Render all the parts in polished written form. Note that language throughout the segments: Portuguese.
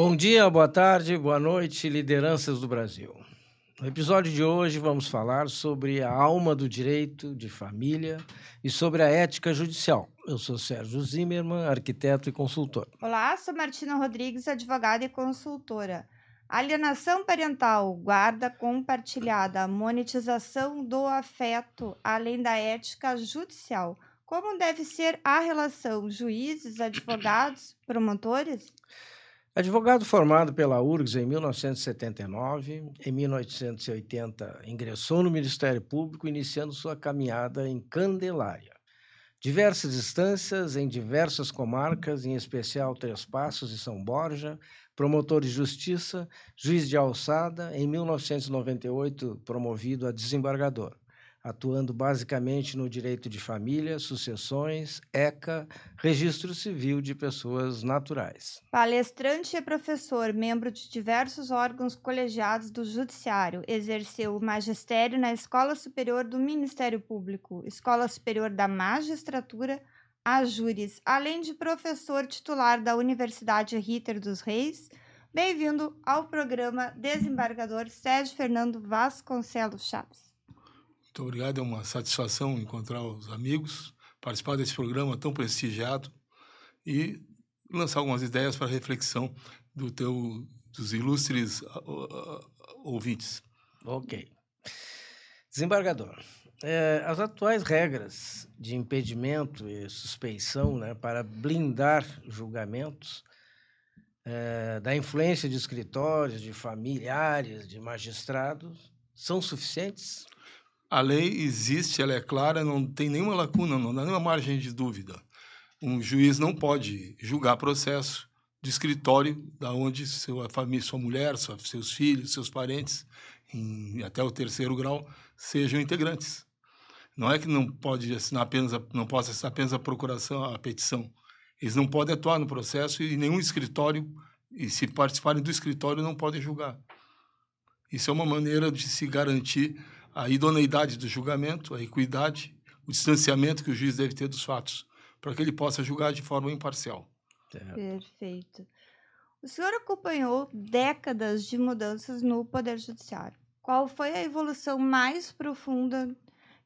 Bom dia, boa tarde, boa noite, lideranças do Brasil. No episódio de hoje vamos falar sobre a alma do direito de família e sobre a ética judicial. Eu sou Sérgio Zimmermann, arquiteto e consultor. Olá, sou Martina Rodrigues, advogada e consultora. Alienação parental, guarda compartilhada, monetização do afeto, além da ética judicial. Como deve ser a relação juízes, advogados, promotores? Advogado formado pela URGS em 1979, em 1980 ingressou no Ministério Público, iniciando sua caminhada em Candelária. Diversas instâncias em diversas comarcas, em especial Três Passos e São Borja, promotor de justiça, juiz de alçada, em 1998 promovido a desembargador, atuando basicamente no direito de família, sucessões, ECA, registro civil de pessoas naturais. Palestrante e professor, membro de diversos órgãos colegiados do Judiciário, exerceu o magistério na Escola Superior do Ministério Público, Escola Superior da Magistratura, a Júris, além de professor titular da Universidade Ritter dos Reis. Bem-vindo ao programa Desembargador Sérgio Fernando Vasconcelos Chaves. Muito obrigado, é uma satisfação encontrar os amigos, participar desse programa tão prestigiado e lançar algumas ideias para reflexão dos ilustres ouvintes. Ok. Desembargador, as atuais regras de impedimento e suspeição, né, para blindar julgamentos da influência de escritórios, de familiares, de magistrados, são suficientes? A lei existe, ela é clara, não tem nenhuma lacuna, não dá nenhuma margem de dúvida. Um juiz não pode julgar processo de escritório da onde sua família, sua mulher, seus filhos, seus parentes, até o terceiro grau, sejam integrantes. Não é que não pode assinar apenas, não possa assinar apenas a procuração, a petição. Eles não podem atuar no processo e nenhum escritório, e se participarem do escritório, não podem julgar. Isso é uma maneira de se garantir a idoneidade do julgamento, a equidade, o distanciamento que o juiz deve ter dos fatos, para que ele possa julgar de forma imparcial. Perfeito. O senhor acompanhou décadas de mudanças no Poder Judiciário. Qual foi a evolução mais profunda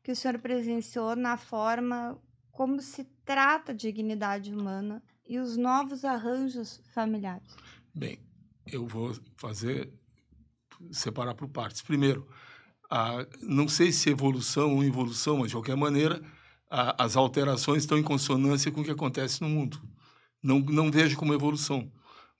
que o senhor presenciou na forma como se trata a dignidade humana e os novos arranjos familiares? Bem, eu vou separar por partes. Primeiro, não sei se evolução ou involução, mas de qualquer maneira, as alterações estão em consonância com o que acontece no mundo. Não vejo como evolução,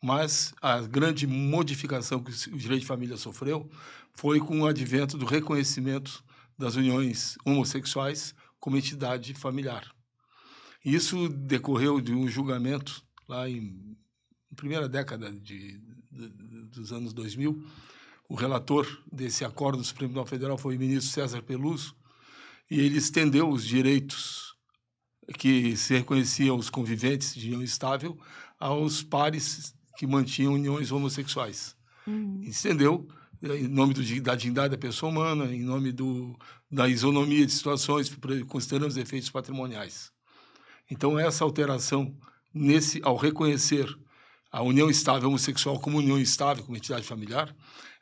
mas a grande modificação que o direito de família sofreu foi com o advento do reconhecimento das uniões homossexuais como entidade familiar. Isso decorreu de um julgamento lá na primeira década dos anos 2000. O relator desse acordo do Supremo Tribunal Federal foi o ministro César Peluso, e ele estendeu os direitos que se reconheciam aos conviventes de união estável aos pares que mantinham uniões homossexuais. Estendeu em nome da dignidade da pessoa humana, em nome da isonomia de situações, considerando os efeitos patrimoniais. Então, essa alteração, ao reconhecer a união estável homossexual como união estável, como entidade familiar,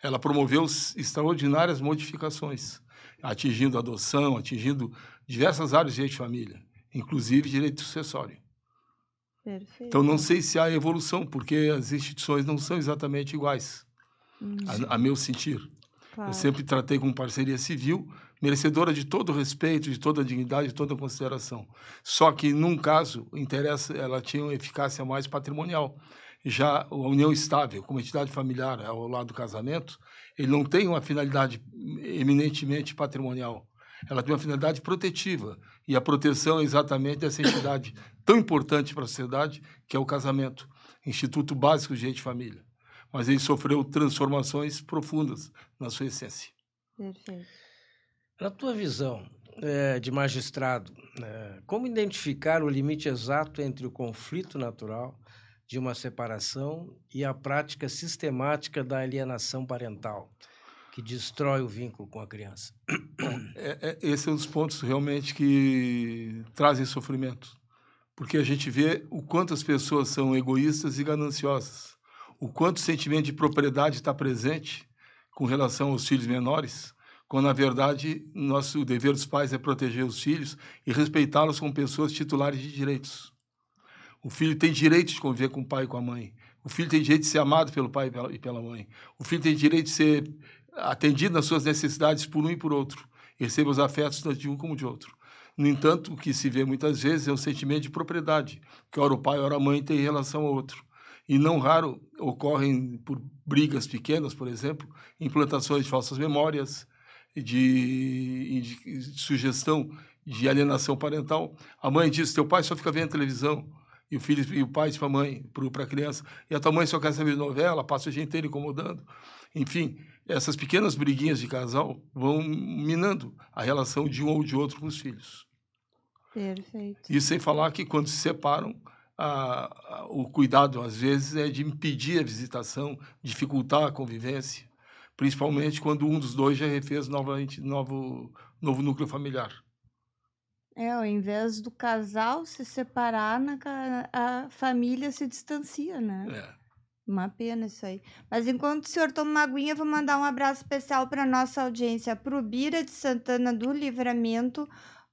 ela promoveu extraordinárias modificações, atingindo a adoção, atingindo diversas áreas de direito de família, inclusive direito sucessório. Perfeito. Então, não sei se há evolução, porque as instituições não são exatamente iguais, a meu sentir. Claro. Eu sempre tratei como parceria civil, merecedora de todo o respeito, de toda a dignidade, de toda a consideração. Só que, num caso, ela tinha uma eficácia mais patrimonial. Já a união estável, como entidade familiar ao lado do casamento, ele não tem uma finalidade eminentemente patrimonial. Ela tem uma finalidade protetiva. E a proteção é exatamente dessa entidade tão importante para a sociedade, que é o casamento, instituto básico de direito de família. Mas ele sofreu transformações profundas na sua essência. Perfeito. Na tua visão de magistrado, como identificar o limite exato entre o conflito natural de uma separação e a prática sistemática da alienação parental, que destrói o vínculo com a criança? Esse é um dos pontos realmente que trazem sofrimento, porque a gente vê o quanto as pessoas são egoístas e gananciosas, o quanto o sentimento de propriedade está presente com relação aos filhos menores, quando, na verdade, o dever dos pais é proteger os filhos e respeitá-los como pessoas titulares de direitos. O filho tem direito de conviver com o pai e com a mãe. O filho tem direito de ser amado pelo pai e pela mãe. O filho tem direito de ser atendido nas suas necessidades por um e por outro. E receber os afetos tanto de um como de outro. No entanto, o que se vê muitas vezes é um sentimento de propriedade, que ora o pai, ora a mãe tem em relação ao outro. E não raro ocorrem, por brigas pequenas, por exemplo, implantações de falsas memórias, de sugestão de alienação parental. A mãe diz, teu pai só fica vendo televisão. E o filho e o pai diz para a mãe, para a criança, e a tua mãe só quer saber de novela, passa o dia inteiro incomodando. Enfim, essas pequenas briguinhas de casal vão minando a relação de um ou de outro com os filhos. Perfeito. E sem falar que, quando se separam, o cuidado, às vezes, é de impedir a visitação, dificultar a convivência, principalmente quando um dos dois já refez novamente novo núcleo familiar. Ao invés do casal se separar, a família se distancia, né? Uma pena isso aí. Mas enquanto o senhor toma uma aguinha, vou mandar um abraço especial para nossa audiência, para o Bira de Santana do Livramento,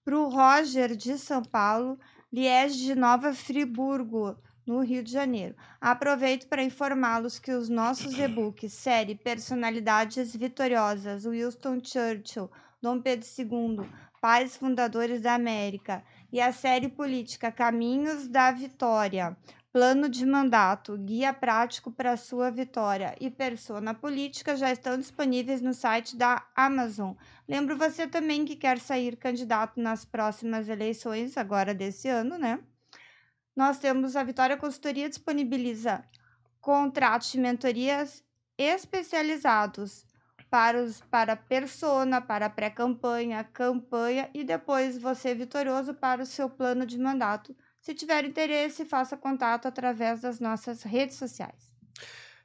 para o Roger de São Paulo, Liege de Nova Friburgo, no Rio de Janeiro. Aproveito para informá-los que os nossos e-books, série Personalidades Vitoriosas, Winston Churchill, Dom Pedro II, Pais Fundadores da América, e a série política Caminhos da Vitória, Plano de Mandato, Guia Prático para a Sua Vitória e Persona Política já estão disponíveis no site da Amazon. Lembro você também que quer sair candidato nas próximas eleições, agora desse ano, né? Nós temos a Vitória Consultoria disponibiliza contratos de mentorias especializados para persona, para pré-campanha, campanha e depois você vitorioso para o seu plano de mandato. Se tiver interesse, faça contato através das nossas redes sociais.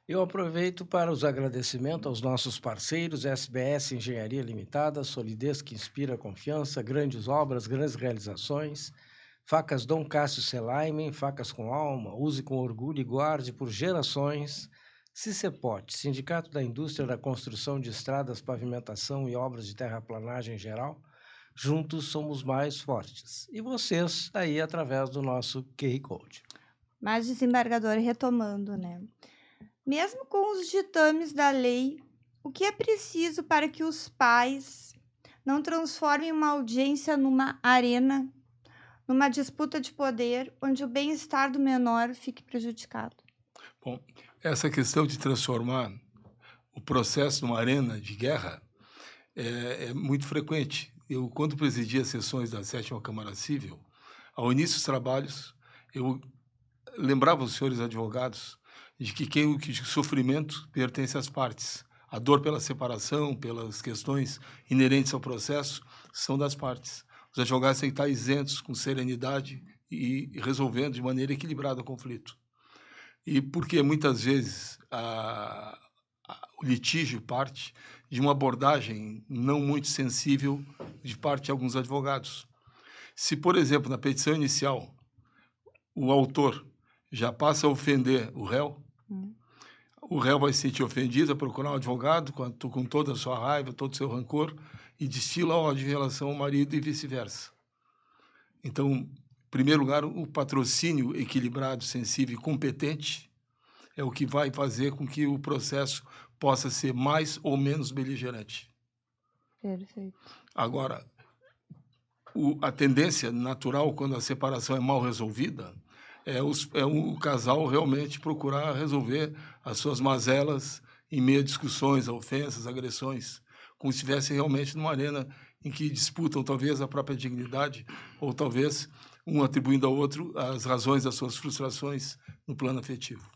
Eu aproveito para os agradecimentos aos nossos parceiros, SBS Engenharia Limitada, solidez que inspira confiança, grandes obras, grandes realizações, Facas Dom Cássio Selaimen, facas com alma, use com orgulho e guarde por gerações. Cicepote, Sindicato da Indústria da Construção de Estradas, Pavimentação e Obras de Terraplanagem em geral. Juntos somos mais fortes. E vocês aí através do nosso QR Code. Mas, desembargador, retomando, né? Mesmo com os ditames da lei, o que é preciso para que os pais não transformem uma audiência numa arena, numa disputa de poder, onde o bem-estar do menor fique prejudicado? Bom, essa questão de transformar o processo numa arena de guerra é muito frequente. Eu, quando presidi as sessões da 7ª Câmara Civil, ao início dos trabalhos, eu lembrava os senhores advogados de que o sofrimento pertence às partes. A dor pela separação, pelas questões inerentes ao processo, são das partes. Os advogados têm que estar isentos, com serenidade e resolvendo de maneira equilibrada o conflito. E porque muitas vezes o litígio parte de uma abordagem não muito sensível de parte de alguns advogados. Se, por exemplo, na petição inicial, o autor já passa a ofender o réu vai se sentir ofendido, vai procurar um advogado com toda a sua raiva, todo o seu rancor, e destila ódio em relação ao marido e vice-versa. Então, em primeiro lugar, o patrocínio equilibrado, sensível e competente é o que vai fazer com que o processo possa ser mais ou menos beligerante. Perfeito. Agora, a tendência natural, quando a separação é mal resolvida, é o casal realmente procurar resolver as suas mazelas em meio a discussões, a ofensas, agressões, como se estivesse realmente numa arena em que disputam talvez a própria dignidade ou talvez um atribuindo ao outro as razões das suas frustrações no plano afetivo.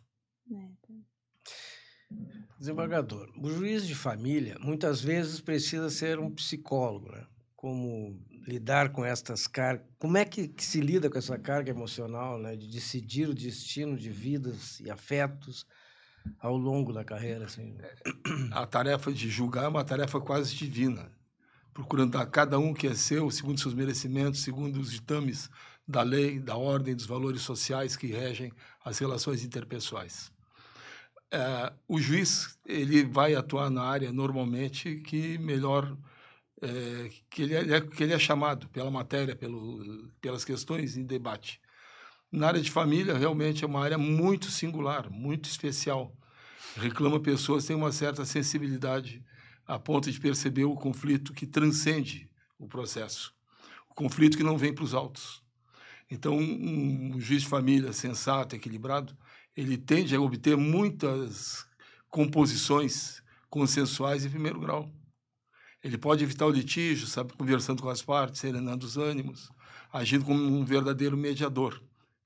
Desembargador, o juiz de família muitas vezes precisa ser um psicólogo, né? Como lidar com estas cargas, como é que se lida com essa carga emocional, né? De decidir o destino de vidas e afetos ao longo da carreira, assim. A tarefa de julgar é uma tarefa quase divina, procurando dar a cada um que é seu, segundo seus merecimentos, segundo os ditames da lei, da ordem, dos valores sociais que regem as relações interpessoais. O juiz ele vai atuar na área normalmente que melhor que ele é chamado pela matéria, pelas questões em debate. Na área de família, realmente é uma área muito singular, muito especial. Reclama pessoas que têm uma certa sensibilidade a ponto de perceber o conflito que transcende o processo, o conflito que não vem para os autos. Então, um juiz de família sensato, equilibrado, ele tende a obter muitas composições consensuais em primeiro grau. Ele pode evitar o litígio, sabe, conversando com as partes, serenando os ânimos, agindo como um verdadeiro mediador,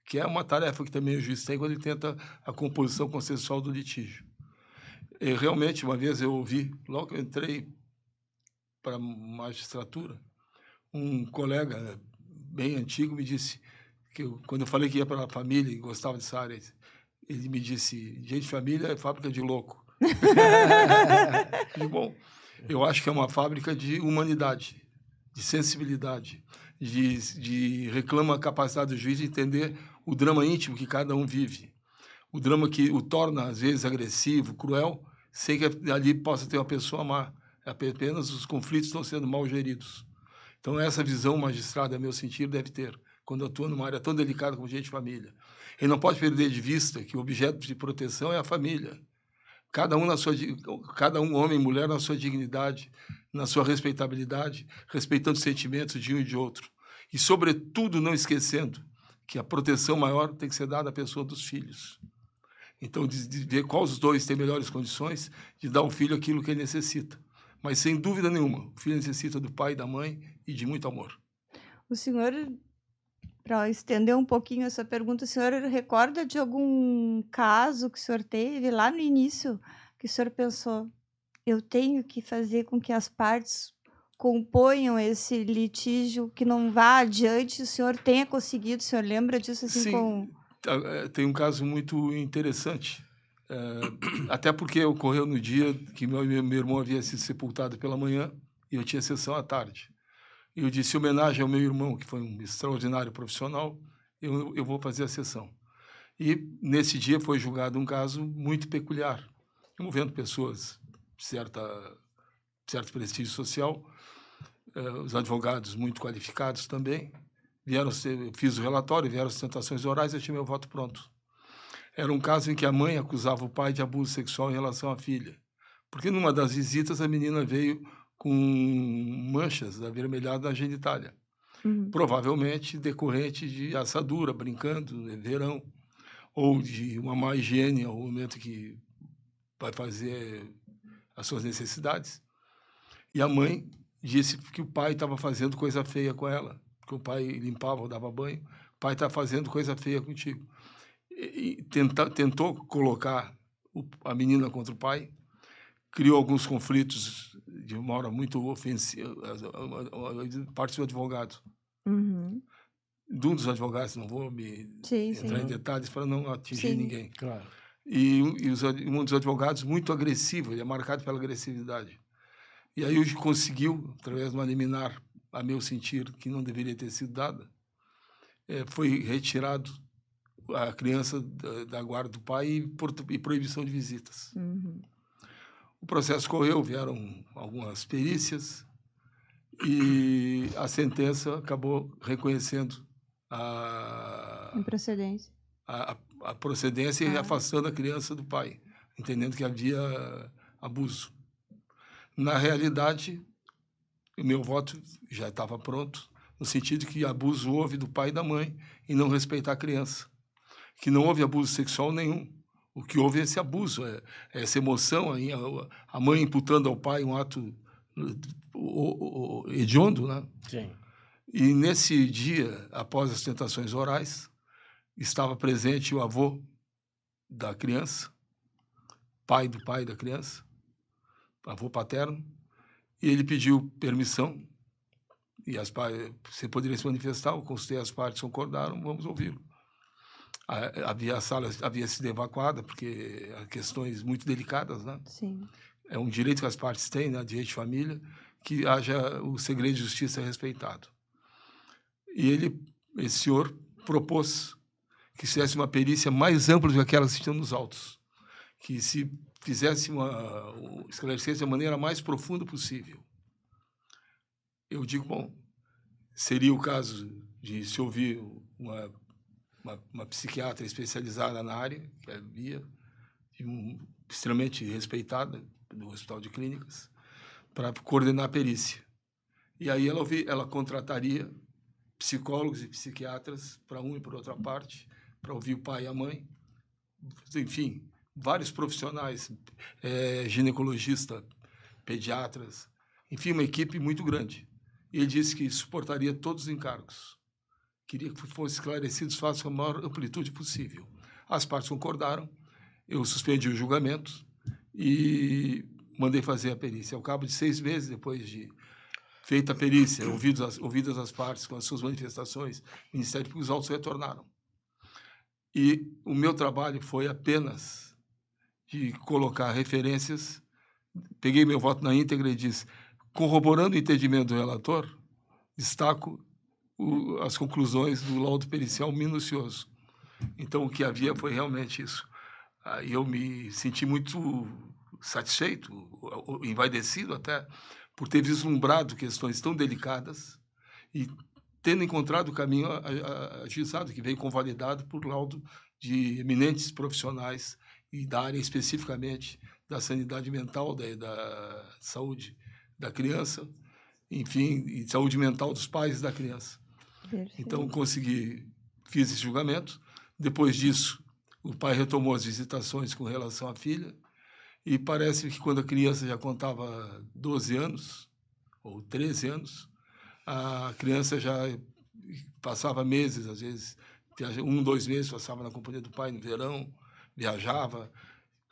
que é uma tarefa que também o juiz tem quando ele tenta a composição consensual do litígio. E, realmente, uma vez eu ouvi, logo que eu entrei para a magistratura, um colega bem antigo me disse que quando eu falei que ia para a família e gostava dessa área, ele me disse: gente, família é fábrica de louco. E, bom, eu acho que é uma fábrica de humanidade, de sensibilidade, reclama a capacidade do juiz de entender o drama íntimo que cada um vive, o drama que o torna, às vezes, agressivo, cruel, sem que ali possa ter uma pessoa má. Apenas os conflitos estão sendo mal geridos. Então, essa visão magistrada, a meu sentir, deve ter, quando atua numa área tão delicada como gente de família. Ele não pode perder de vista que o objeto de proteção é a família. Cada um, homem e mulher, na sua dignidade, na sua respeitabilidade, respeitando os sentimentos de um e de outro. E, sobretudo, não esquecendo que a proteção maior tem que ser dada à pessoa dos filhos. Então, de ver qual os dois têm melhores condições de dar ao filho aquilo que ele necessita. Mas, sem dúvida nenhuma, o filho necessita do pai e da mãe e de muito amor. O senhor, para estender um pouquinho essa pergunta, o senhor recorda de algum caso que o senhor teve lá no início, que o senhor pensou, eu tenho que fazer com que as partes componham esse litígio, que não vá adiante, o senhor tenha conseguido, o senhor lembra disso assim? Sim, tem um caso muito interessante, até porque ocorreu no dia que meu irmão havia sido sepultado pela manhã e eu tinha sessão à tarde. E eu disse, em homenagem ao meu irmão, que foi um extraordinário profissional, eu vou fazer a sessão. E, nesse dia, foi julgado um caso muito peculiar, envolvendo pessoas de certo prestígio social, os advogados muito qualificados também. Eu fiz o relatório, vieram as tentações orais e eu tinha meu voto pronto. Era um caso em que a mãe acusava o pai de abuso sexual em relação à filha, porque numa das visitas a menina veio com manchas avermelhadas na genitália, provavelmente decorrente de assadura, brincando, verão, ou de uma má higiene ao momento que vai fazer as suas necessidades. E a mãe disse que o pai estava fazendo coisa feia com ela, que o pai limpava ou dava banho, o pai está fazendo coisa feia contigo. E tentou colocar a menina contra o pai, criou alguns conflitos de uma hora muito ofensiva, parte do advogado. De um dos advogados, não vou entrar em detalhes para não atingir ninguém. Claro. E um dos advogados muito agressivo, ele é marcado pela agressividade. E aí ele conseguiu, através de uma liminar, a meu sentir, que não deveria ter sido dada, foi retirado a criança da guarda do pai e proibição de visitas. O processo correu, vieram algumas perícias e a sentença acabou reconhecendo a procedência e afastando a criança do pai, entendendo que havia abuso. Na realidade, o meu voto já estava pronto, no sentido que abuso houve do pai e da mãe em não respeitar a criança, que não houve abuso sexual nenhum. O que houve é esse abuso, essa emoção, a mãe imputando ao pai um ato hediondo, né? Sim. E nesse dia, após as tentações orais, estava presente o avô da criança, pai do pai da criança, avô paterno, e ele pediu permissão, e você poderia se manifestar, eu consultei as partes, concordaram, vamos ouvi-lo. A sala havia sido evacuada, porque há questões muito delicadas, né? Sim. É um direito que as partes têm, né, direito de família, que haja o segredo de justiça respeitado. E esse senhor propôs que fizesse uma perícia mais ampla do que aquela que existia nos autos, que se fizesse esclarecesse da maneira mais profunda possível. Eu digo, bom, seria o caso de se ouvir uma psiquiatra especializada na área, que é a Bia, extremamente respeitada do Hospital de Clínicas, para coordenar a perícia. E aí ela contrataria psicólogos e psiquiatras para um e para outra parte, para ouvir o pai e a mãe, enfim, vários profissionais, ginecologista, pediatras, enfim, uma equipe muito grande. E ele disse que suportaria todos os encargos. Queria que fossem esclarecidos os fatos com a maior amplitude possível. As partes concordaram, eu suspendi o julgamento e mandei fazer a perícia. Ao cabo de 6 meses, depois de feita a perícia, ouvidas as partes com as suas manifestações, o Ministério Público e os autos retornaram. E o meu trabalho foi apenas de colocar referências, peguei meu voto na íntegra e disse, corroborando o entendimento do relator, destaco as conclusões do laudo pericial minucioso. Então, o que havia foi realmente isso. Aí eu me senti muito satisfeito, envaidecido até, por ter vislumbrado questões tão delicadas e tendo encontrado o caminho ajuizado, que veio convalidado por laudo de eminentes profissionais e da área especificamente da sanidade mental, da saúde da criança, enfim, e saúde mental dos pais da criança. Perfeito. Então, fiz esse julgamento. Depois disso, o pai retomou as visitações com relação à filha e parece que quando a criança já contava 12 anos ou 13 anos, a criança já passava meses, às vezes, 1, 2 meses, passava na companhia do pai no verão, viajava.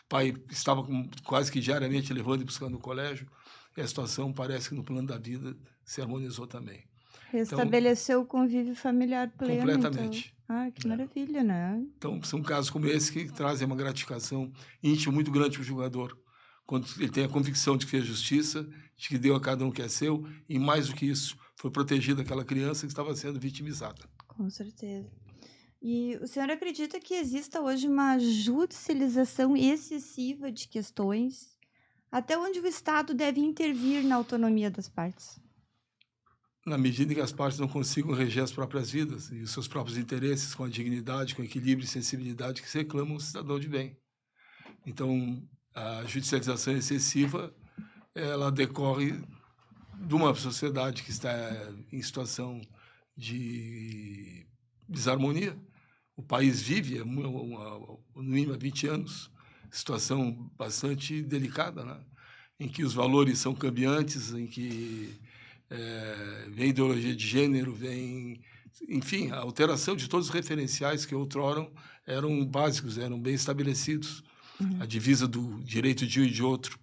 O pai estava quase que diariamente levando e buscando no colégio. E a situação parece que no plano da vida se harmonizou também. Restabeleceu o convívio familiar pleno. Completamente. Então. Que maravilha, né? Então, são casos como esse que trazem uma gratificação íntima muito grande para o jogador, quando ele tem a convicção de que fez justiça, de que deu a cada um que é seu, e mais do que isso, foi protegida aquela criança que estava sendo vitimizada. Com certeza. E o senhor acredita que exista hoje uma judicialização excessiva de questões? Até onde o Estado deve intervir na autonomia das partes? Na medida em que as partes não consigam reger as próprias vidas e os seus próprios interesses com a dignidade, com equilíbrio e sensibilidade que se reclama um cidadão de bem. Então, a judicialização excessiva, ela decorre de uma sociedade que está em situação de desarmonia. O país vive, no mínimo há 20 anos, situação bastante delicada, né? Em que os valores são cambiantes, em que vem ideologia de gênero, enfim, a alteração de todos os referenciais que outrora eram básicos, eram bem estabelecidos. A divisa do direito de um e de outro.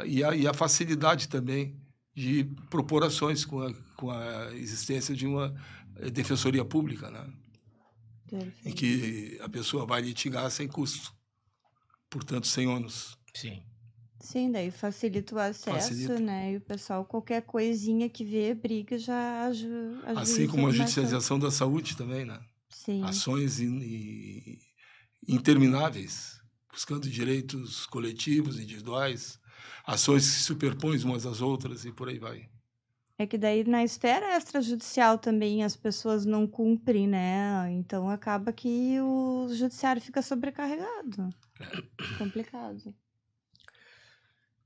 E a facilidade também de propor ações com a existência de uma defensoria pública, né? Em que a pessoa vai litigar sem custo, portanto, sem ônus. Sim. Sim, daí facilita o acesso, né? E o pessoal, qualquer coisinha que vê, briga, já ajuda. Assim como a judicialização da saúde também, né? Sim. Ações intermináveis, buscando direitos coletivos, individuais, ações que se superpõem umas às outras e por aí vai. É que daí na esfera extrajudicial também as pessoas não cumprem, né? Então acaba que o judiciário fica sobrecarregado. Complicado.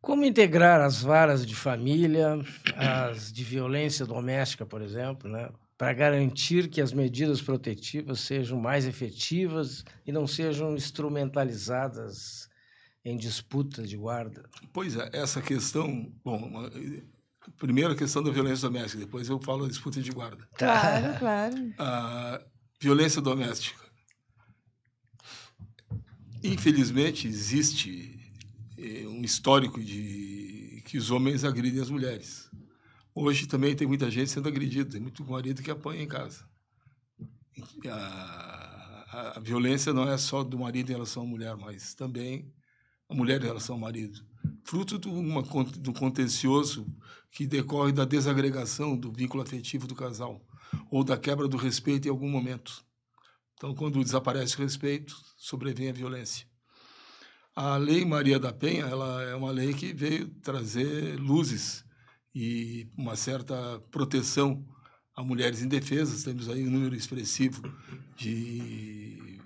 Como integrar as varas de família, as de violência doméstica, por exemplo, né, para garantir que as medidas protetivas sejam mais efetivas e não sejam instrumentalizadas em disputas de guarda? Pois é, essa questão... Bom, primeiro a questão da violência doméstica, depois eu falo da disputa de guarda. Claro, claro. A violência doméstica. Infelizmente, existe um histórico de que os homens agridem as mulheres. Hoje também tem muita gente sendo agredida, tem muito marido que apanha em casa. A violência não é só do marido em relação à mulher, mas também a mulher em relação ao marido. Fruto do contencioso que decorre da desagregação do vínculo afetivo do casal ou da quebra do respeito em algum momento. Então, quando desaparece o respeito, sobrevém a violência. A Lei Maria da Penha, ela é uma lei que veio trazer luzes e uma certa proteção a mulheres indefesas. Temos aí um número expressivo de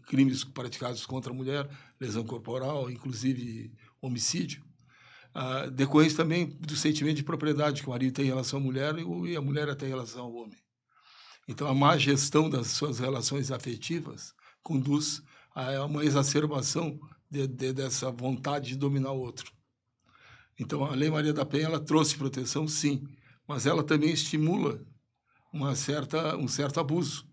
crimes praticados contra a mulher, lesão corporal, inclusive homicídio. Decorrente também do sentimento de propriedade que o marido tem em relação à mulher e a mulher tem em relação ao homem. Então, a má gestão das suas relações afetivas conduz a uma exacerbação dessa vontade de dominar o outro. Então, a Lei Maria da Penha ela trouxe proteção, sim, mas ela também estimula um certo abuso.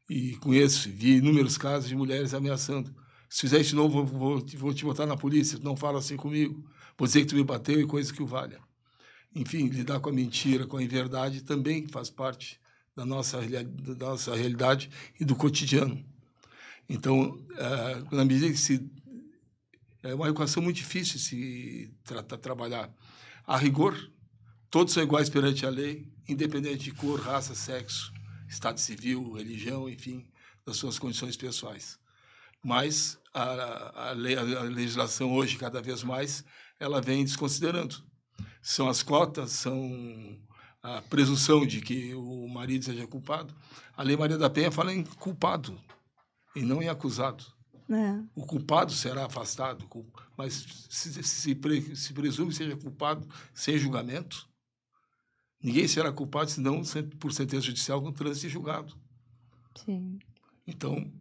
E conheço, vi inúmeros casos de mulheres ameaçando. Se fizer isso de novo, vou te botar na polícia, não fala assim comigo, vou dizer que tu me bateu e coisa que o valha. Enfim, lidar com a mentira, com a inverdade, também faz parte da nossa realidade e do cotidiano. Então, na medida que é uma equação muito difícil de se trabalhar. A rigor, todos são iguais perante a lei, independente de cor, raça, sexo, estado civil, religião, enfim, das suas condições pessoais. Mas a legislação hoje, cada vez mais, ela vem desconsiderando. São as cotas, são a presunção de que o marido seja culpado. A Lei Maria da Penha fala em culpado e não em acusado. O culpado será afastado, mas se presume que seja culpado sem julgamento, ninguém será culpado senão por sentença judicial com trânsito e julgado. Sim. Então,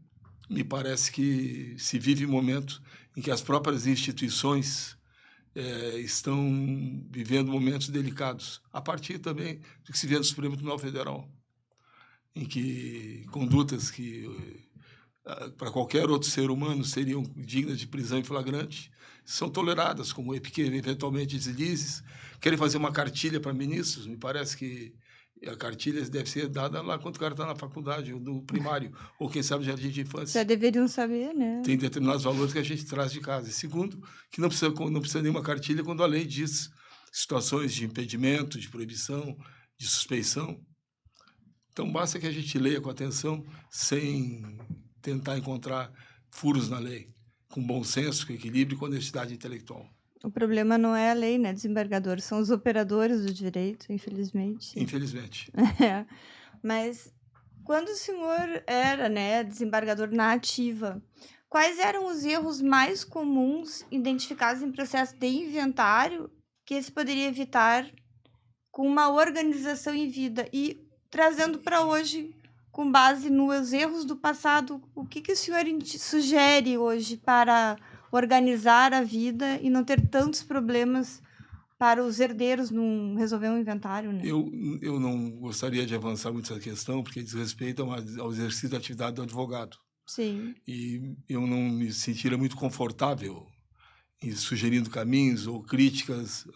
me parece que se vive um momento em que as próprias instituições estão vivendo momentos delicados, a partir também do que se vê no Supremo Tribunal Federal, em que condutas que para qualquer outro ser humano seriam dignas de prisão em flagrante são toleradas, como eventualmente deslizes. Querem fazer uma cartilha para ministros, me parece que a cartilha deve ser dada lá quando o cara está na faculdade, ou no primário, ou quem sabe jardim de infância. Já deveriam saber, né? Tem determinados valores que a gente traz de casa. E segundo, que não precisa nenhuma cartilha quando a lei diz situações de impedimento, de proibição, de suspeição. Então, basta que a gente leia com atenção, sem tentar encontrar furos na lei, com bom senso, com equilíbrio e com honestidade intelectual. O problema não é a lei, né, desembargador? São os operadores do direito, infelizmente. Infelizmente. Mas quando o senhor era, né, desembargador na ativa, quais eram os erros mais comuns identificados em processo de inventário que se poderia evitar com uma organização em vida? E trazendo para hoje, com base nos erros do passado, o que o senhor sugere hoje para organizar a vida e não ter tantos problemas para os herdeiros não resolver um inventário, né? Eu não gostaria de avançar muito essa questão, porque diz respeito ao exercício da atividade do advogado. Sim. E eu não me sentiria muito confortável em sugerindo caminhos ou críticas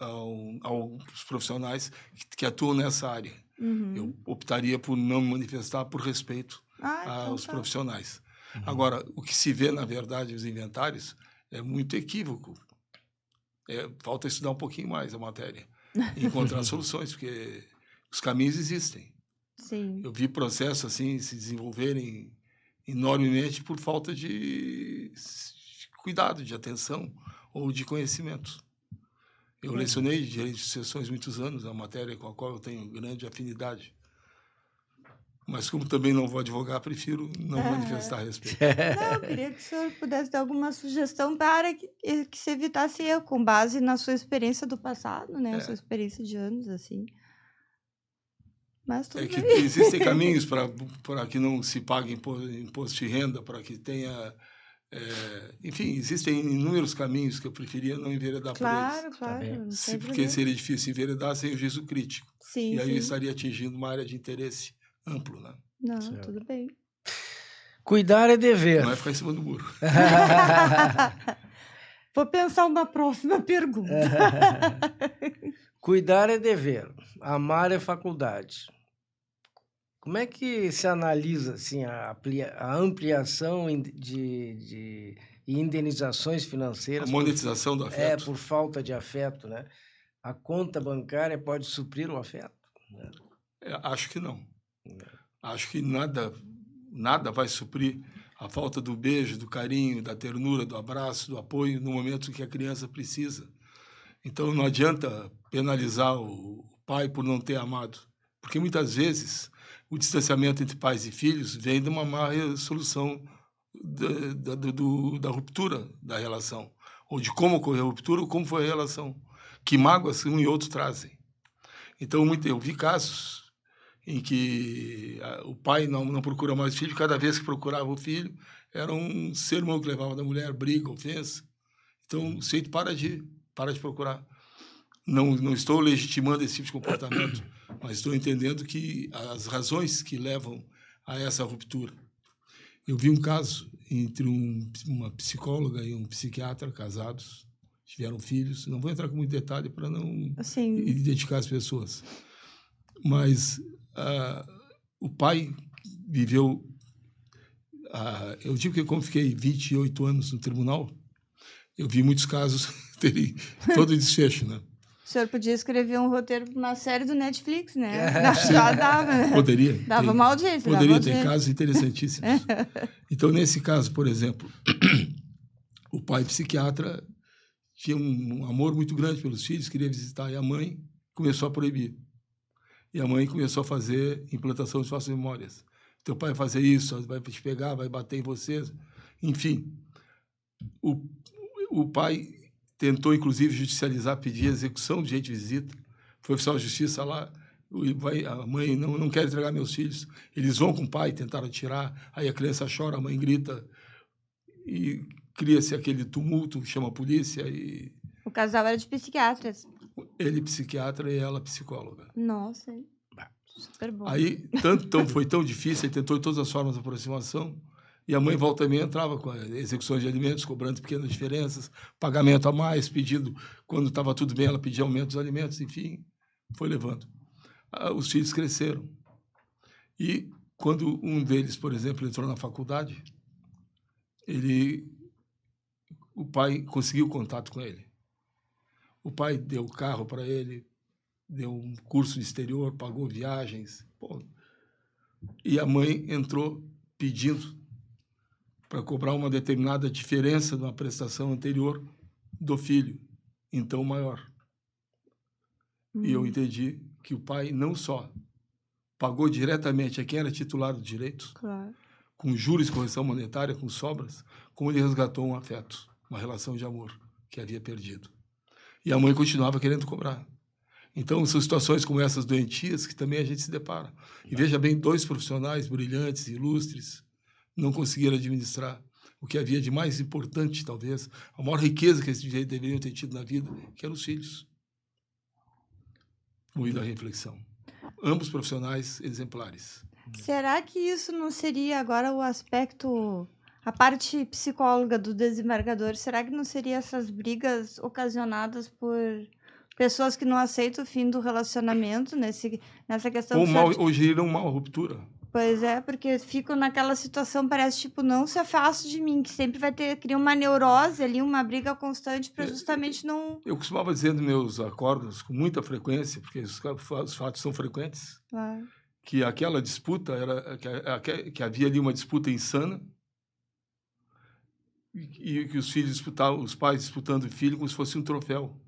aos profissionais que atuam nessa área. Uhum. Eu optaria por não me manifestar por respeito aos profissionais. Agora, o que se vê, na verdade, nos inventários é muito equívoco. Falta estudar um pouquinho mais a matéria e encontrar soluções, porque os caminhos existem. Sim. Eu vi processos assim se desenvolverem enormemente por falta de cuidado, de atenção ou de conhecimento. Eu lecionei direito de sucessões muitos anos, a matéria com a qual eu tenho grande afinidade. Mas como também não vou advogar, prefiro não manifestar a respeito. Não, eu queria que o senhor pudesse dar alguma sugestão para que se evitasse erro, com base na sua experiência do passado, né? Sua experiência de anos, assim. Mas tudo que bem. existem caminhos para que não se pague imposto de renda, para que tenha... enfim, existem inúmeros caminhos que eu preferia não enveredar por eles. Claro. Porque seria difícil enveredar sem o juízo crítico. Sim, e aí eu estaria atingindo uma área de interesse amplo, né? Não, tudo bem. Cuidar é dever. Não é ficar em cima do muro. Vou pensar uma próxima pergunta. Cuidar é dever. Amar é faculdade. Como é que se analisa assim, a ampliação de indenizações financeiras? A monetização do afeto. Por falta de afeto, né? A conta bancária pode suprir o afeto? Acho que não. Acho que nada nada vai suprir a falta do beijo, do carinho, da ternura, do abraço, do apoio no momento que a criança precisa. Então, não adianta penalizar o pai por não ter amado, porque muitas vezes o distanciamento entre pais e filhos vem de uma má resolução da ruptura da relação, ou de como ocorreu a ruptura, ou como foi a relação, que mágoas um e outro trazem. Então, eu vi casos em que o pai não procura mais o filho, cada vez que procurava o filho, era um sermão que levava da mulher, briga, ofensa. Então, o sujeito para de procurar. Não estou legitimando esse tipo de comportamento, mas estou entendendo que as razões que levam a essa ruptura. Eu vi um caso entre uma psicóloga e um psiquiatra casados, tiveram filhos. Não vou entrar com muito detalhe para não identificar as pessoas. Mas o pai viveu... eu digo que como fiquei 28 anos no tribunal, eu vi muitos casos terem todo o desfecho, né? O senhor podia escrever um roteiro para uma série do Netflix, né? Já dava, né? Poderia. Dava uma audiência. Poderia ter casos interessantíssimos. Então, nesse caso, por exemplo, o pai psiquiatra tinha um amor muito grande pelos filhos, queria visitar, e a mãe começou a proibir. E a mãe começou a fazer implantação de falsas memórias. Teu pai vai fazer isso, vai te pegar, vai bater em você. Enfim, o pai tentou, inclusive, judicializar, pedir execução de direito de visita. Foi oficial de justiça lá, a mãe não quer entregar meus filhos. Eles vão com o pai, tentaram tirar, aí a criança chora, a mãe grita, e cria-se aquele tumulto, chama a polícia. E o casal era de psiquiatras. Ele psiquiatra e ela psicóloga. Nossa, super bom. Aí foi tão difícil, ele tentou de todas as formas de aproximação, e a mãe volta e meia entrava com execuções de alimentos, cobrando pequenas diferenças, pagamento a mais, pedindo, quando estava tudo bem, ela pedia aumento dos alimentos, enfim, foi levando. Os filhos cresceram. E quando um deles, por exemplo, entrou na faculdade, o pai conseguiu contato com ele. O pai deu carro para ele, deu um curso no exterior, pagou viagens. Pô. E a mãe entrou pedindo para cobrar uma determinada diferença de uma prestação anterior do filho, então maior. E eu entendi que o pai não só pagou diretamente a quem era titular do direito, claro, com juros e correção monetária, com sobras, como ele resgatou um afeto, uma relação de amor que havia perdido. E a mãe continuava querendo cobrar. Então, são situações como essas doentias que também a gente se depara. E veja bem, 2 profissionais brilhantes, ilustres, não conseguiram administrar o que havia de mais importante, talvez, a maior riqueza que esses deveriam ter tido na vida, que eram os filhos. Moído à reflexão. Ambos profissionais exemplares. Será que isso não seria agora o aspecto, a parte psicóloga do desembargador, será que não seria essas brigas ocasionadas por pessoas que não aceitam o fim do relacionamento nessa questão? Ou geriram mal a ruptura. Pois é, porque ficam naquela situação, parece tipo, não se afaste de mim, que sempre vai cria uma neurose ali, uma briga constante para justamente não... Eu costumava dizer nos meus acordos, com muita frequência, porque os fatos são frequentes, claro, que aquela disputa, que havia ali uma disputa insana, e que os pais disputando o filho como se fosse um troféu,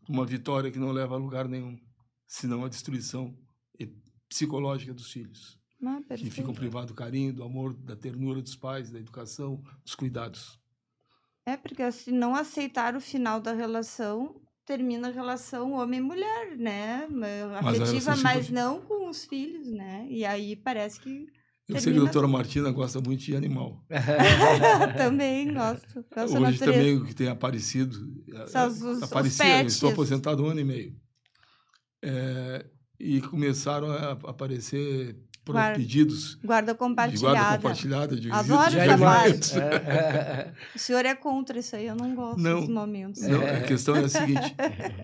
uma vitória que não leva a lugar nenhum, senão a destruição psicológica dos filhos. Que ficam privados do carinho, do amor, da ternura dos pais, da educação, dos cuidados. Porque se não aceitar o final da relação, termina a relação homem-mulher, né? Afetiva, mas não com os filhos, né? E aí parece que eu sei que a doutora Martina gosta muito de animal. Também gosto. Hoje também o que tem aparecido... Os pets. Eu estou aposentado há 1 ano e meio. E começaram a aparecer pedidos guarda compartilhada. De guarda compartilhada, de adoro essa parte. O senhor é contra isso aí, eu não gosto dos momentos. Não, a questão é a seguinte,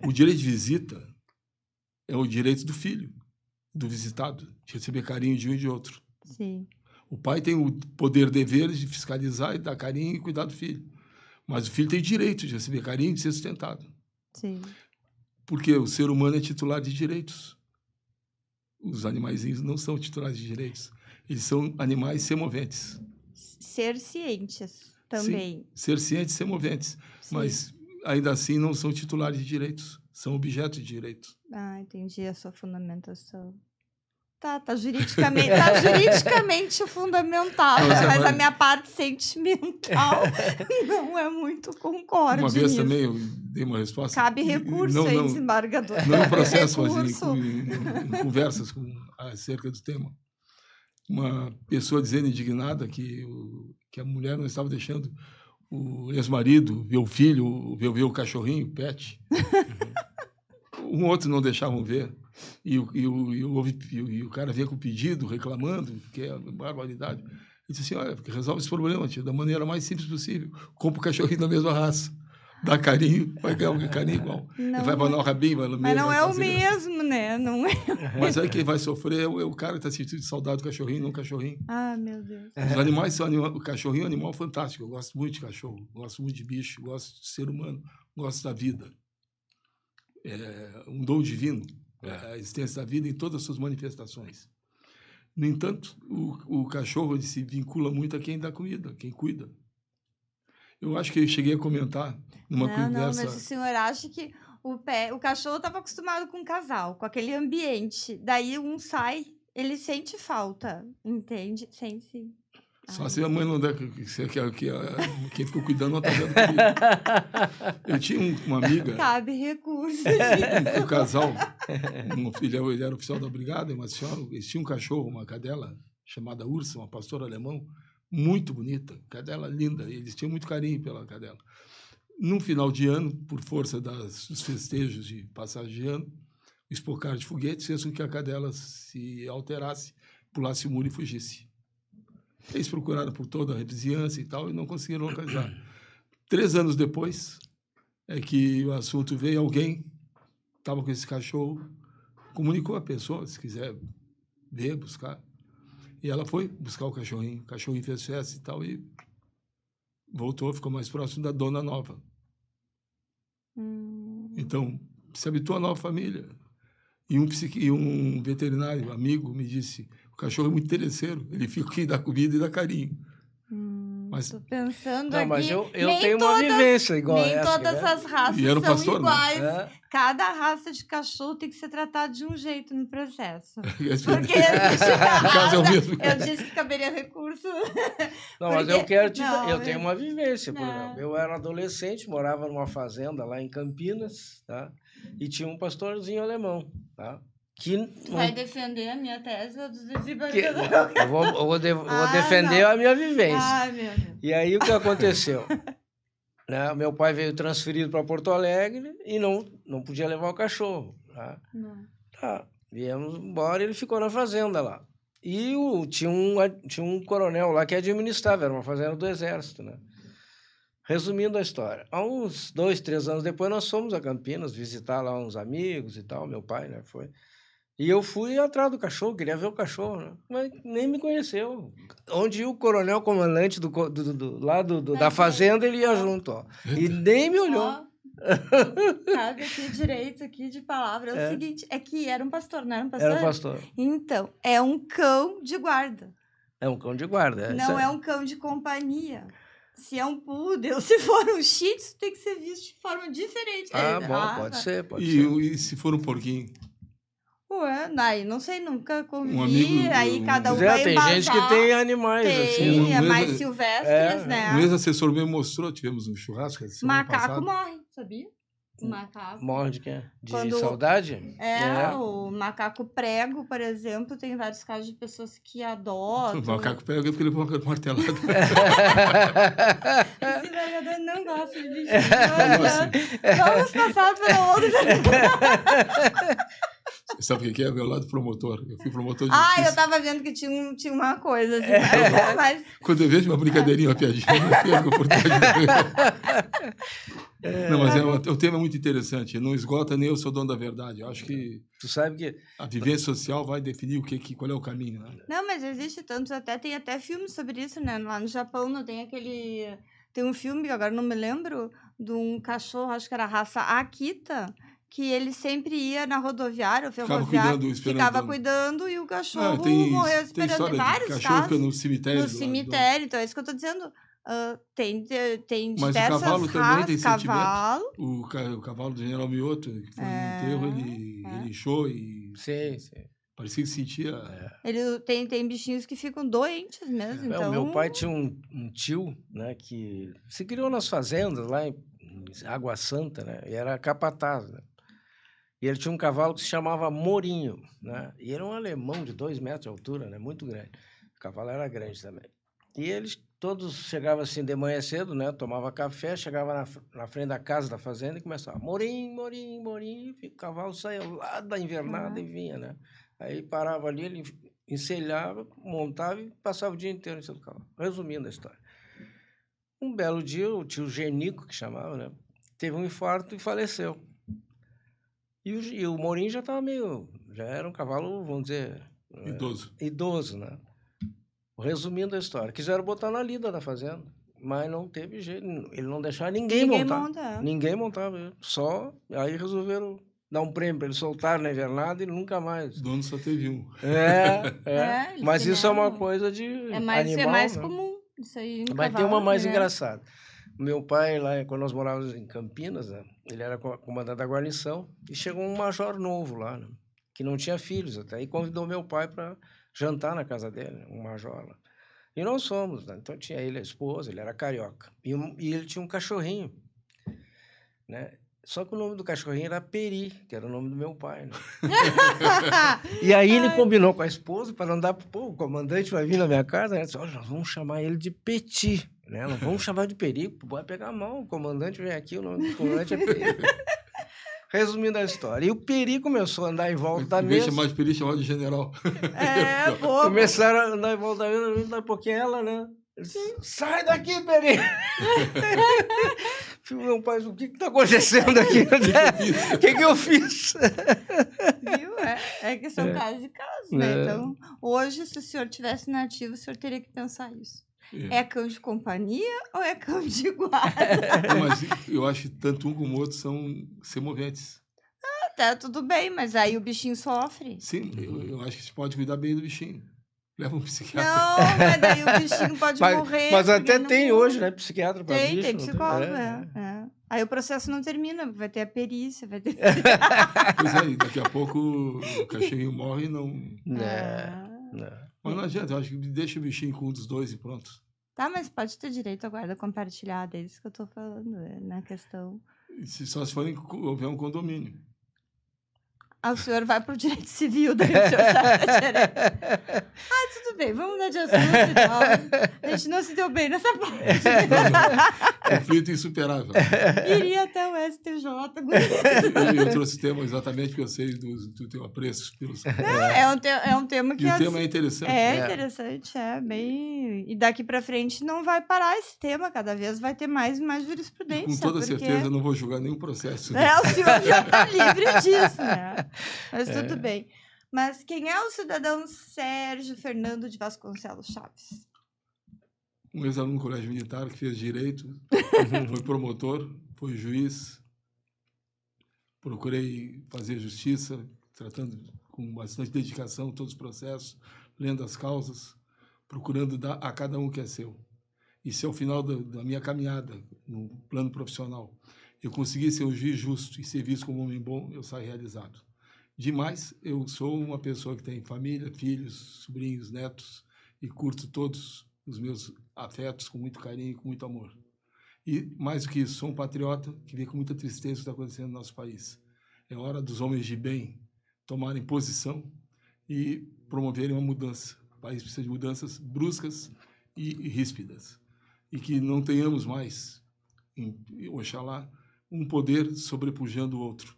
o direito de visita é o direito do filho, do visitado, de receber carinho de um e de outro. Sim. O pai tem o poder, dever de fiscalizar e dar carinho e cuidar do filho. Mas o filho tem direito de receber carinho e de ser sustentado. Sim. Porque o ser humano é titular de direitos. Os animaizinhos não são titulares de direitos. Eles são animais semoventes. Ser cientes também. Sim, ser cientes e semoventes. Sim. Mas, ainda assim, não são titulares de direitos. São objetos de direitos. Ah, entendi a sua fundamentação. Tá juridicamente fundamentada, mas a minha parte sentimental não é muito concorde Uma vez nisso. também eu dei uma resposta. Cabe recurso aí, desembargador. Não em processo, mas Recurso. em conversas acerca do tema. Uma pessoa dizendo indignada que a mulher não estava deixando o ex-marido ver o filho, ver o cachorrinho, o pet. Um outro não deixavam ver. E o cara vinha com pedido, reclamando, que é barbaridade. E disse assim, olha, resolve esse problema, tia, da maneira mais simples possível. Compra o cachorrinho da mesma raça. Dá carinho, vai ganhar um carinho igual. Não vai abanar o rabinho, vai Mas não vai é o fazer mesmo, né? Não é. Mas aí quem vai sofrer é o cara que está sentindo saudade do cachorrinho, não o cachorrinho. Ah, meu Deus. Os animais são o cachorrinho é um animal fantástico. Eu gosto muito de cachorro, gosto muito de bicho, gosto de ser humano, gosto da vida. É um dom divino, a existência da vida em todas as suas manifestações. No entanto, o cachorro ele se vincula muito a quem dá comida, quem cuida. Eu acho que eu cheguei a comentar numa conversa... Não, mas o senhor acha que o cachorro estava acostumado com o casal, com aquele ambiente. Daí um sai, ele sente falta, entende? Sente. Só se a mãe não der, quem ficou cuidando não está dando comida. Eu tinha uma amiga... Cabe recurso. Um casal, ele era oficial da brigada, uma senhora, eles tinham um cachorro, uma cadela, chamada Ursa, uma pastora alemão, muito bonita, cadela linda, e eles tinham muito carinho pela cadela. Num final de ano, por força dos festejos de passagem de ano, o espocar de foguetes fez com que a cadela se alterasse, pulasse o muro e fugisse. Eles procuraram por toda a vizinhança e tal, e não conseguiram localizar. 3 anos depois, é que o assunto veio, alguém estava com esse cachorro, comunicou a pessoa, se quiser ver, buscar. E ela foi buscar o cachorrinho fez festa e tal, e voltou, ficou mais próximo da dona nova. Então, se habituou à nova família. E um veterinário, amigo, me disse, o cachorro é muito interesseiro, ele fica aqui, dá comida e dá carinho. Mas, tô pensando não, aqui... mas eu tenho uma vivência igual nem essa. Todas as raças E era um são pastor, iguais. né? Cada raça de cachorro tem que ser tratada de um jeito no processo. Porque existe no caso é o mesmo. Eu disse que caberia recurso. Não, mas eu Não, tenho uma vivência, por Não. exemplo. Eu era adolescente, morava numa fazenda lá em Campinas, tá? E tinha um pastorzinho alemão, tá? Vai defender a minha tese dos eu desembargadores? vou defender não. a minha vivência. Ai, meu Deus. E aí o que aconteceu? Né? Meu pai veio transferido para Porto Alegre e não podia levar o cachorro. Tá? Não. Tá, viemos embora e ele ficou na fazenda lá. E tinha um coronel lá que administrava, era uma fazenda do Exército, né? Resumindo a história, há uns 2, 3 anos depois nós fomos a Campinas visitar lá uns amigos e tal, meu pai, né, foi. E eu fui atrás do cachorro, queria ver o cachorro, né? Mas nem me conheceu. Onde ia o coronel comandante da fazenda, ele ia junto, ó. E nem me olhou. Ó, cabe aqui direito aqui de palavra. É o seguinte, é que era um pastor, não era um pastor? Era um pastor. Então, é um cão de guarda. É um cão de guarda. Não é um cão de companhia. Se é um poodle, se for um shih tzu, tem que ser visto de forma diferente. Bom, pode ser. E se for um porquinho? Ué, aí não sei, nunca convivi, amigo, aí cada um Tem vai embasar. gente que tem animais assim. Tem, mais silvestres, né? Um ex-assessor meu mostrou, tivemos um churrasco. Macaco morre, sabia? Macaco. Morre de quê? De saudade? O macaco prego, por exemplo, tem vários casos de pessoas que adotam. O macaco prego é porque ele foi uma martelada. Esse vereador não gosta de bichinho. Vamos passar pela outra. Sabe o que é? Meu lado promotor. Eu fui promotor de justiça. Eu tava vendo que tinha uma coisa assim. Mas... Quando eu vejo uma brincadeirinha, uma piadinha, eu perco a oportunidade de ver. Não, mas o tema é muito interessante. Não esgota nem eu sou dono da verdade. Eu acho que tu sabe que a vivência social vai definir qual é o caminho. Né? Não, mas existe tantos, tem até filmes sobre isso, né? Lá no Japão não tem tem um filme, que agora não me lembro, de um cachorro, acho que era a raça Akita, que ele sempre ia na rodoviária, ou Ficava ferroviária, cuidando, esperando. ficava cuidando e o cachorro Tem morreu esperando. história Tem de vários cachorro fica casos no cemitério. no cemitério, então é isso que eu estou dizendo. Tem Mas o diversas cavalo também tem raças, sentimento. cavalo. O cavalo do General Mioto, que foi no enterro, ele inchou e Sim, sim. parecia que sentia... Ele tem bichinhos que ficam doentes mesmo, O então... meu pai tinha um tio, né, que se criou nas fazendas lá em Água Santa, né, e era capataz, né? E ele tinha um cavalo que se chamava Morinho, né? E era um alemão de 2 metros de altura, né? Muito grande. O cavalo era grande também. E eles todos chegavam assim de manhã cedo, né? Tomava café, chegava na frente da casa da fazenda e começava Morinho, Morinho, Morinho. E o cavalo saía lá da invernada e vinha, né? Aí parava ali, ele encelhava, montava e passava o dia inteiro em cima do cavalo. Resumindo a história. Um belo dia, o tio Genico, que chamava, né? Teve um infarto e faleceu. E o Morinho já estava já era um cavalo, vamos dizer... Idoso, né? Resumindo a história, quiseram botar na lida da fazenda, mas não teve jeito, ele não deixava ninguém montar. Ninguém montava ele. Só, aí resolveram dar um prêmio para ele soltar na invernada e nunca mais. O dono só teve um. Mas isso é uma coisa de animal, é mais né? comum, isso aí em Mas cavalo, tem uma mais né? engraçada. Meu pai, lá quando nós morávamos em Campinas, né, ele era comandante da guarnição, e chegou um major novo lá, né, que não tinha filhos até, e convidou meu pai para jantar na casa dele, um major lá. E nós fomos, né? Então tinha ele, a esposa, ele era carioca, e ele tinha um cachorrinho, né? Só que o nome do cachorrinho era Peri, que era o nome do meu pai, né? E aí ele combinou com a esposa para não dar... Pô, o comandante vai vir na minha casa, né? Disse, olha, nós vamos chamar ele de Petit, né? Não vamos chamar de Peri, vai pegar mal, o comandante vem aqui, o nome do comandante é Peri. Resumindo a história. E o Peri começou a andar em volta da mesa. Chamar de Peri, chamar de general. Pô. Começaram a andar em volta da mesa, daqui a pouquinho ela, né? Sai daqui, Peri! Meu pai, o que está acontecendo aqui? O que eu fiz? Viu? É que são casos e casos, né? Então, hoje, se o senhor tivesse na ativa, o senhor teria que pensar isso. É cão de companhia ou é cão de guarda? Mas eu acho que tanto um como o outro são semoventes. Tá tudo bem, mas aí o bichinho sofre. Sim, eu acho que você pode cuidar bem do bichinho. Leva um psiquiatra. Não, mas daí o bichinho pode morrer. Mas até tem hoje, né? Psiquiatra para bicho. Tem psicólogo, Aí o processo não termina, vai ter a perícia, vai ter... Pois é, daqui a pouco o cachorrinho morre e não... Mas não adianta, eu acho que deixa o bichinho com um dos dois e pronto. Tá, mas pode ter direito à guarda compartilhada, é isso que eu tô falando, na questão... Só se houver um condomínio. O senhor vai pro direito civil, daí o senhor sabe direito. Tudo bem, vamos mudar de assunto e tal. A gente não se deu bem nessa parte. Não. Conflito insuperável. Iria até o STJ. Eu trouxe o tema exatamente porque eu sei do teu apreço pelos... É um tema que... E o tema é interessante. É interessante, bem... E daqui para frente não vai parar esse tema, cada vez vai ter mais jurisprudência. Com toda certeza eu não vou julgar nenhum processo. O senhor já está livre disso, né? Mas tudo bem. Mas quem é o cidadão Sérgio Fernando de Vasconcelos Chaves? Um ex-aluno do colégio militar que fez direito, foi promotor, foi juiz. Procurei fazer justiça, tratando com bastante dedicação todos os processos, lendo as causas, procurando dar a cada um o que é seu. E se ao final da minha caminhada, no plano profissional, eu conseguir ser um juiz justo e ser visto como um homem bom, eu saio realizado. Demais, eu sou uma pessoa que tem família, filhos, sobrinhos, netos, e curto todos os meus afetos com muito carinho e com muito amor. E, mais do que isso, sou um patriota que vê com muita tristeza o que está acontecendo no nosso país. É hora dos homens de bem tomarem posição e promoverem uma mudança. O país precisa de mudanças bruscas e ríspidas. E que não tenhamos mais, oxalá, um poder sobrepujando o outro.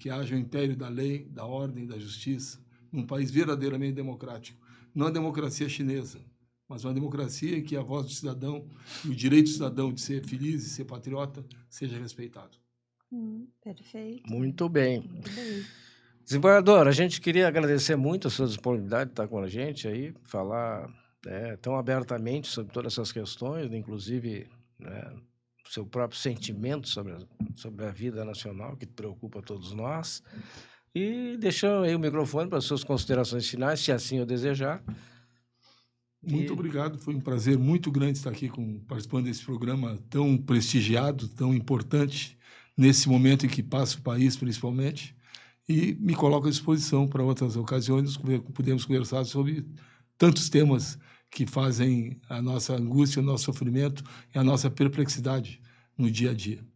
Que haja o império da lei, da ordem, da justiça, num país verdadeiramente democrático. Não a democracia chinesa, mas uma democracia em que a voz do cidadão e o direito do cidadão de ser feliz e ser patriota seja respeitado. Perfeito. Muito bem. Muito bem. Desembargador, a gente queria agradecer muito a sua disponibilidade de estar com a gente aí, falar tão abertamente sobre todas essas questões, inclusive seu próprio sentimento sobre a vida nacional, que preocupa a todos nós. E deixando aí o microfone para as suas considerações finais, se assim o desejar. Muito obrigado, foi um prazer muito grande estar aqui participando desse programa tão prestigiado, tão importante, nesse momento em que passa o país, principalmente, e me coloco à disposição para outras ocasiões, podemos conversar sobre tantos temas que fazem a nossa angústia, o nosso sofrimento e a nossa perplexidade no dia a dia.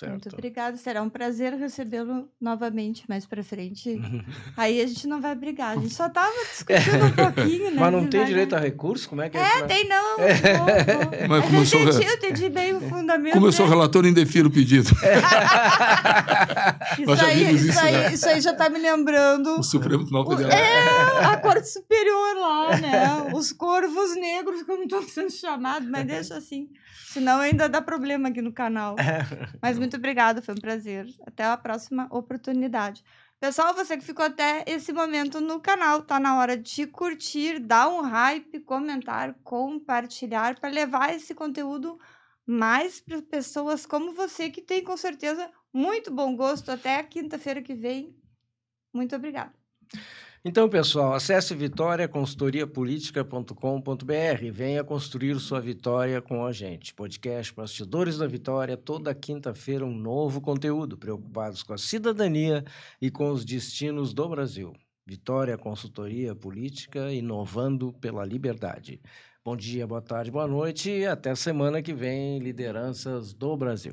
Certo. Muito obrigada, será um prazer recebê-lo novamente mais para frente. Aí a gente não vai brigar, a gente só estava discutindo um pouquinho, né? Mas não tem direito a recurso? Como é que é? Tem não. Mas como eu entendi bem o fundamento. Como eu sou relator, indefiro o pedido. Isso aí já está me lembrando. O Supremo Tribunal Federal. A Corte Superior lá, né? Os corvos negros, como estão sendo chamados, mas deixa assim. Senão ainda dá problema aqui no canal. Mas muito obrigada, foi um prazer. Até a próxima oportunidade. Pessoal, você que ficou até esse momento no canal, tá na hora de curtir, dar um hype, comentar, compartilhar, para levar esse conteúdo mais para pessoas como você, que tem com certeza muito bom gosto. Até a quinta-feira que vem. Muito obrigada. Então, pessoal, acesse vitoriaconsultoriapolitica.com.br e venha construir sua vitória com a gente. Podcast Bastidores da Vitória, toda quinta-feira um novo conteúdo, preocupados com a cidadania e com os destinos do Brasil. Vitória Consultoria Política, inovando pela liberdade. Bom dia, boa tarde, boa noite e até semana que vem, Lideranças do Brasil.